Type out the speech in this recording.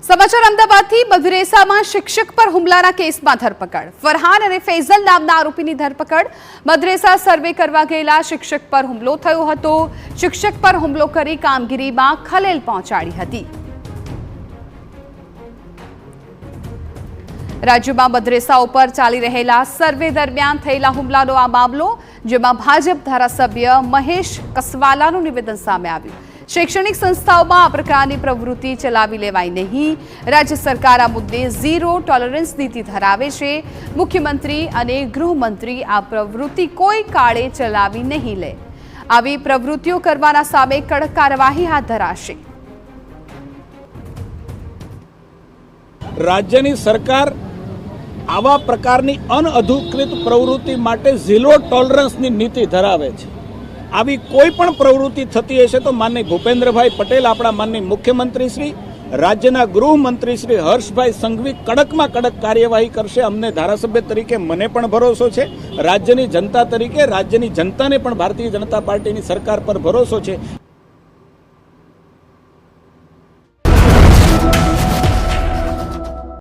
સમાચાર અમદાવાદથી મદરેસામાં શિક્ષક પર હુમલાના કેસમાં ધરપકડ. ફરહાન અને ફૈઝલ નામના આરોપીની ધરપકડ. મદરેસા સર્વે કરવા ગયેલા શિક્ષક પર હુમલો થયો હતો. શિક્ષક પર હુમલો કરી કામગીરીમાં ખલેલ પહોંચાડી હતી. રાજ્યમાં મદરેસાઓ પર ચાલી રહેલા સર્વે દરમિયાન થયેલા હુમલાનો આ મામલો, જેમાં ભાજપ ધારાસભ્ય મહેશ કસવાલાનું નિવેદન સામે આવ્યું. શૈક્ષણિક સંસ્થાઓમાં આ પ્રકારની પ્રવૃત્તિ ચલાવી લેવાય નહીં. રાજ્ય સરકાર આ મુદ્દે ઝીરો ટોલરન્સ નીતિ ધરાવે છે. મુખ્યમંત્રી અને ગૃહમંત્રી આ પ્રવૃત્તિ કોઈ કાળે ચલાવી નહીં લે. આવી પ્રવૃત્તિઓ કરવાના સામે કડક કાર્યવાહી હાથ ધરાશે. રાજ્યની સરકાર આવા પ્રકારની અનઅધિકૃત પ્રવૃત્તિ માટે ઝીરો ટોલરન્સની નીતિ ધરાવે છે. આવી કોઈ પણ પ્રવૃત્તિ થતી હશે તો માનનીય ભૂપેન્દ્રભાઈ પટેલ, આપણા માનનીય મુખ્યમંત્રી શ્રી, રાજ્યના ગૃહમંત્રી શ્રી હર્ષભાઈ સંઘવી કડકમાં કડક કાર્યવાહી કરશે. અમને ધારાસભ્ય તરીકે મને પણ ભરોસો છે, રાજ્યની જનતા તરીકે રાજ્યની જનતાને પણ ભારતીય જનતા પાર્ટીની સરકાર પર ભરોસો છે.